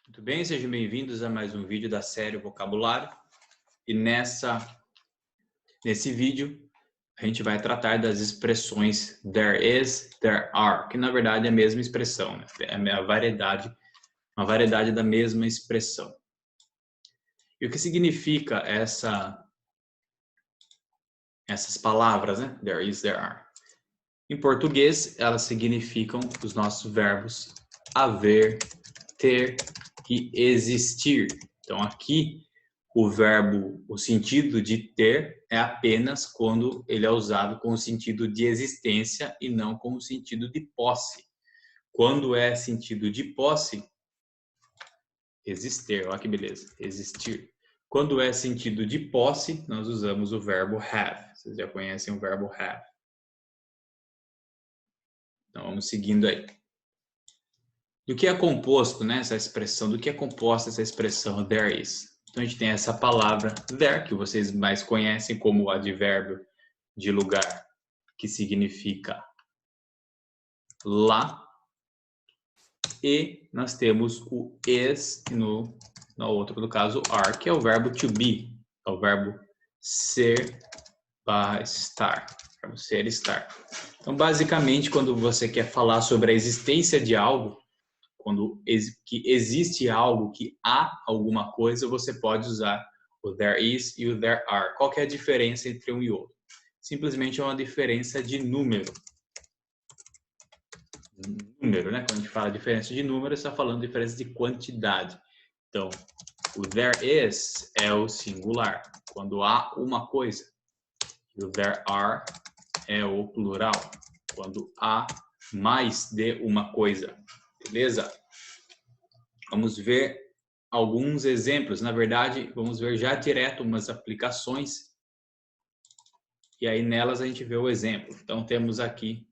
Muito bem, sejam bem-vindos a mais um vídeo da série Vocabulário. E nesse vídeo a gente vai tratar das expressões there is, there are, que na verdade é a mesma expressão, né? É uma variedade da mesma expressão. E o que significa essas palavras, né? There is, there are. Em português, elas significam os nossos verbos haver, ter e existir. Então aqui o sentido de ter é apenas quando ele é usado com o sentido de existência e não com o sentido de posse. Quando é sentido de posse, existir, olha que beleza, existir. Quando é sentido de posse, nós usamos o verbo have. Vocês já conhecem o verbo have. Então vamos seguindo aí. Do que é composto, né, essa expressão? Do que é composta essa expressão there is? Então a gente tem essa palavra there, que vocês mais conhecem como o advérbio de lugar, que significa lá. E nós temos o is no outro, no caso, are, que é o verbo to be, é o verbo ser barra estar, verbo ser e estar. Então, basicamente, quando você quer falar sobre a existência de algo, que existe algo, que há alguma coisa, você pode usar o there is e o there are. Qual que é a diferença entre um e outro? Simplesmente é uma diferença de número. Número, né? Quando a gente fala diferença de número, está falando diferença de quantidade. Então, o there is é o singular, quando há uma coisa. E o there are é o plural, quando há mais de uma coisa. Beleza? Vamos ver alguns exemplos. Na verdade, vamos ver já direto umas aplicações. E aí nelas a gente vê o exemplo. Então temos aqui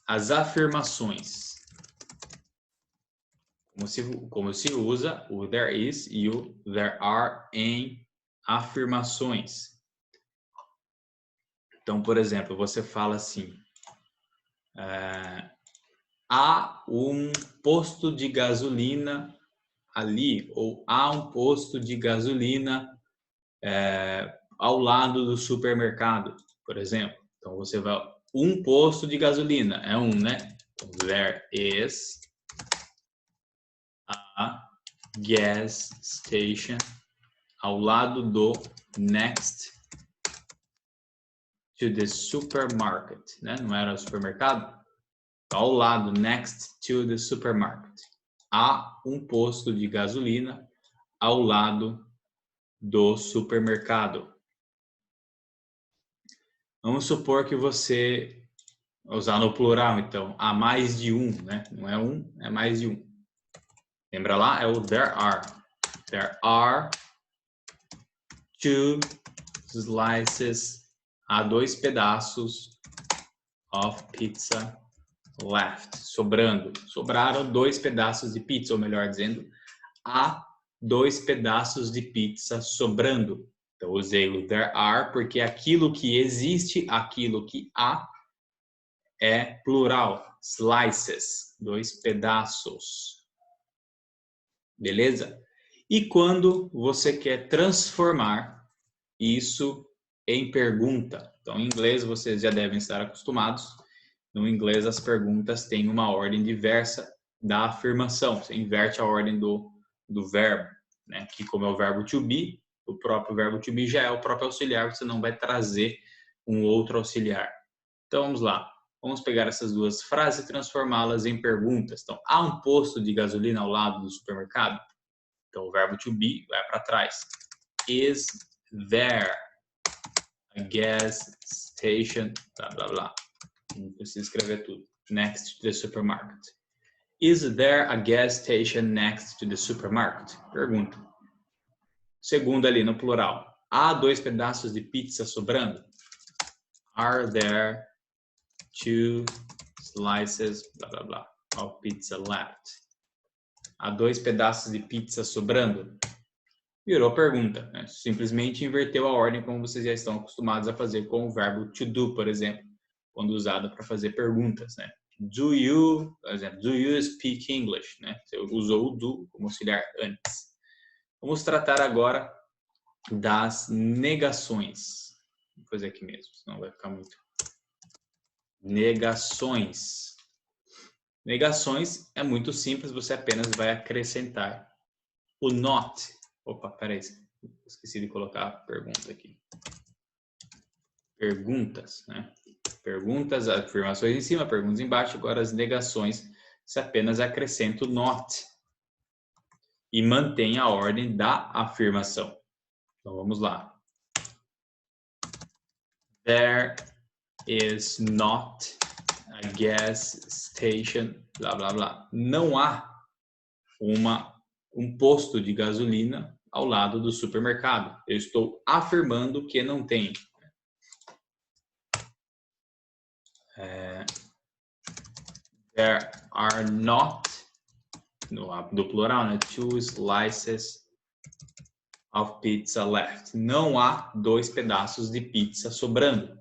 as afirmações. Como se usa o there is e o there are em afirmações. Então, por exemplo, você fala assim: há um posto de gasolina ali, ou há um posto de gasolina ao lado do supermercado, por exemplo. Então você vai, um posto de gasolina, é um, né? There is a gas station ao lado do next to the supermarket, né? Não era o supermercado? Ao lado, next to the supermarket. Há um posto de gasolina ao lado do supermercado. Vamos supor que você usar no plural, então, há mais de um, né? Não é um, é mais de um. Lembra lá? É o there are. There are two slices. Há dois pedaços of pizza left. Sobrando. Sobraram dois pedaços de pizza, ou melhor dizendo, há dois pedaços de pizza sobrando. Então, usei o there are porque aquilo que existe, aquilo que há, é plural. Slices. Dois pedaços. Beleza? E quando você quer transformar isso em pergunta? Então, em inglês, vocês já devem estar acostumados. No inglês, as perguntas têm uma ordem diversa da afirmação. Você inverte a ordem do verbo, né? Que como é o verbo to be, o próprio verbo to be já é o próprio auxiliar, você não vai trazer um outro auxiliar. Então, vamos lá. Vamos pegar essas duas frases e transformá-las em perguntas. Então, há um posto de gasolina ao lado do supermercado? Então, o verbo to be vai para trás. Is there a gas station? Blá, blá, blá. Não precisa escrever tudo. Next to the supermarket. Is there a gas station next to the supermarket? Pergunta. Segundo ali no plural. Há dois pedaços de pizza sobrando? Are there two slices, blá, blá, blá, of pizza left? Há dois pedaços de pizza sobrando? Virou pergunta, né? Simplesmente inverteu a ordem como vocês já estão acostumados a fazer com o verbo to do, por exemplo, quando usado para fazer perguntas, né? Do you, por exemplo, do you speak English? Né? Você usou o do como auxiliar antes. Vamos tratar agora das negações. Vou fazer aqui mesmo, senão vai ficar muito. Negações. Negações é muito simples, você apenas vai acrescentar o not. Opa, peraí, esqueci de colocar a pergunta aqui. Perguntas, né? Perguntas, afirmações em cima, perguntas embaixo. Agora as negações, você apenas acrescenta o not e mantém a ordem da afirmação. Então vamos lá. There is not a gas station, blá blá blá. Não há um posto de gasolina ao lado do supermercado. Eu estou afirmando que não tem. There are not, do plural, né? 2 slices of pizza left. Não há 2 pedaços de pizza sobrando.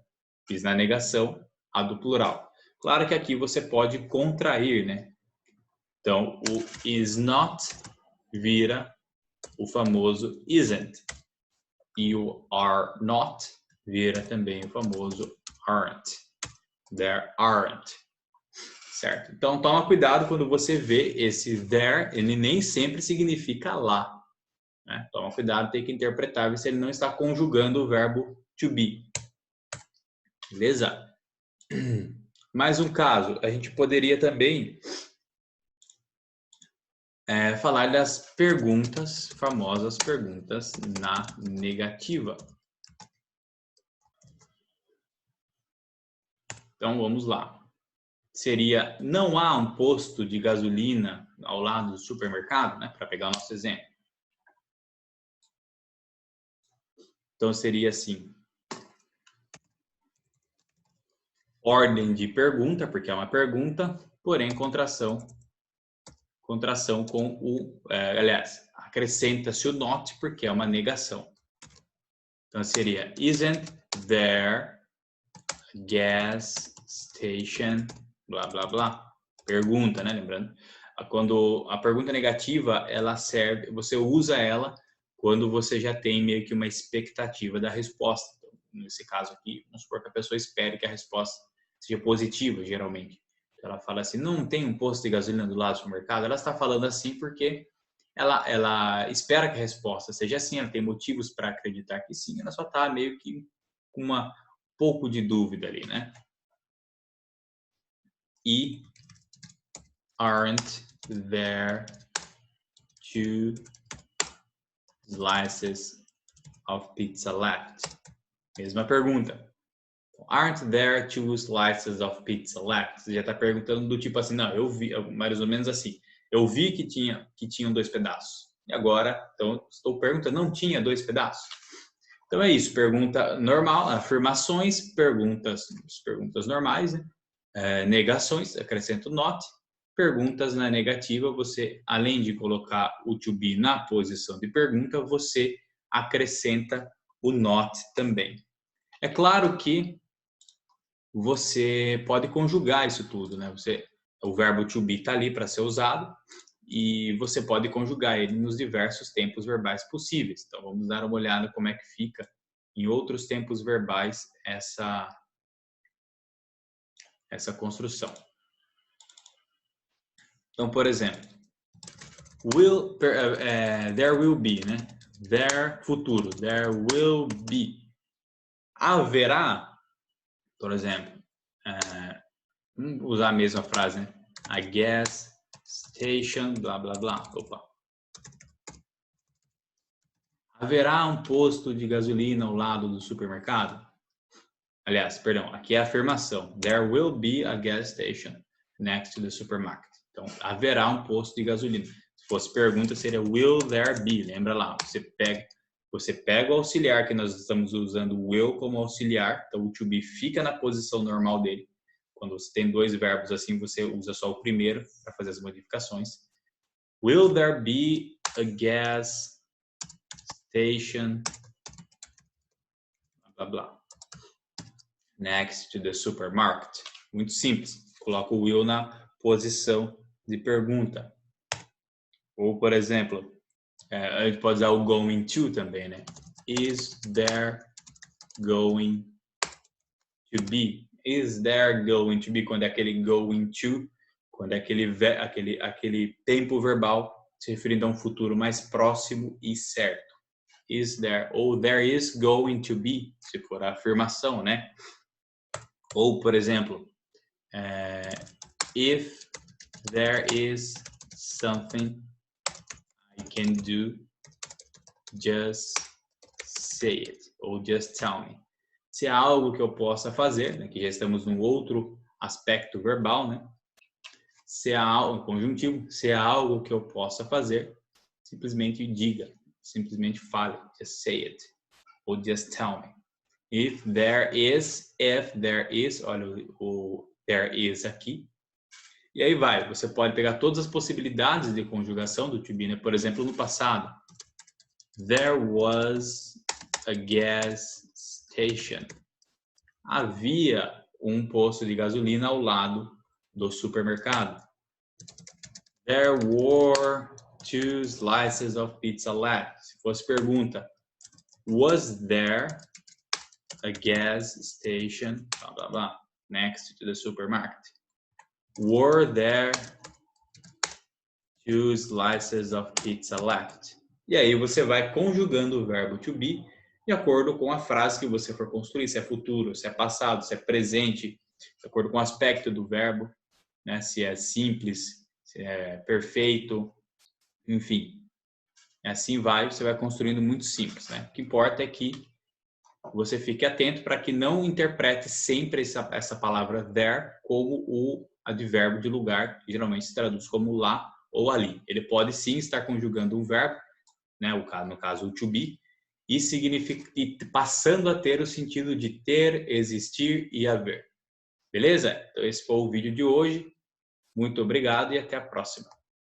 Fiz na negação a do plural. Claro que aqui você pode contrair, né? Então, o is not vira o famoso isn't. E o are not vira também o famoso aren't. There aren't. Certo? Então, toma cuidado quando você vê esse there, ele nem sempre significa lá. Né? Toma cuidado, tem que interpretar se ele não está conjugando o verbo to be. Beleza? Mais um caso, a gente poderia também falar das perguntas, famosas perguntas na negativa. Então, vamos lá. Seria, não há um posto de gasolina ao lado do supermercado, né? Para pegar o nosso exemplo. Então, seria assim. Ordem de pergunta, porque é uma pergunta, porém contração com o... aliás, acrescenta-se o not, porque é uma negação. Então, seria, isn't there a gas station, blá, blá, blá. Pergunta, né? Lembrando, quando a pergunta negativa, ela serve, você usa ela quando você já tem meio que uma expectativa da resposta. Então, nesse caso aqui, vamos supor que a pessoa espere que a resposta seja positiva, geralmente. Ela fala assim, não tem um posto de gasolina do lado do supermercado. Ela está falando assim porque ela espera que a resposta seja assim, ela tem motivos para acreditar que sim, ela só está meio que com um pouco de dúvida ali, né? E aren't there 2 slices of pizza left? Mesma pergunta. Aren't there 2 slices of pizza left? Você já está perguntando do tipo assim, não, eu vi, mais ou menos assim. Eu vi que tinham 2 pedaços. E agora, então, estou perguntando, não tinha 2 pedaços? Então é isso, pergunta normal, afirmações, perguntas normais, né? Negações, acrescento not. Perguntas na negativa, você, além de colocar o to be na posição de pergunta, você acrescenta o not também. É claro que você pode conjugar isso tudo, né? O verbo to be está ali para ser usado e você pode conjugar ele nos diversos tempos verbais possíveis. Então, vamos dar uma olhada como é que fica em outros tempos verbais essa construção. Então, por exemplo, there will be, né? There, futuro. There will be. Haverá, por exemplo, vamos usar a mesma frase, né? A gas station, blá, blá, blá. Opa. Haverá um posto de gasolina ao lado do supermercado? Aliás, perdão, aqui é a afirmação. There will be a gas station next to the supermarket. Então, haverá um posto de gasolina. Se fosse pergunta, seria will there be? Lembra lá, você pega o auxiliar, que nós estamos usando will como auxiliar, então o to be fica na posição normal dele. Quando você tem 2 verbos assim, você usa só o primeiro para fazer as modificações. Will there be a gas station? Blá, blá, blá. Next to the supermarket. Muito simples. coloca o will na posição de pergunta. Ou, por exemplo, a gente pode usar o going to também, né? Is there going to be? Is there going to be? Quando é aquele going to, quando é aquele tempo verbal se referindo a um futuro mais próximo e certo. Is there, ou there is going to be, se for a afirmação, né? Ou, por exemplo, if there is something I can do, just say it, ou just tell me. Se há algo que eu possa fazer, né, que já estamos num outro aspecto verbal, né? Se há algo, conjuntivo, se há algo que eu possa fazer, simplesmente diga, simplesmente fale, just say it, ou just tell me. If there is, olha o there is aqui. E aí vai, você pode pegar todas as possibilidades de conjugação do to be, né? Por exemplo, no passado. There was a gas station. Havia um posto de gasolina ao lado do supermercado. There were 2 slices of pizza left. Se fosse pergunta, was there a gas station, blah, blah, blah, next to the supermarket? Were there 2 slices of pizza left? E aí você vai conjugando o verbo to be de acordo com a frase que você for construir, se é futuro, se é passado, se é presente, de acordo com o aspecto do verbo, né? Se é simples, se é perfeito, enfim. Assim vai, você vai construindo muito simples, né? O que importa é que você fique atento para que não interprete sempre essa palavra there como o advérbio de lugar, que geralmente se traduz como lá ou ali. Ele pode sim estar conjugando um verbo, né? No caso o to be, e passando a ter o sentido de ter, existir e haver. Beleza? Então esse foi o vídeo de hoje. Muito obrigado e até a próxima.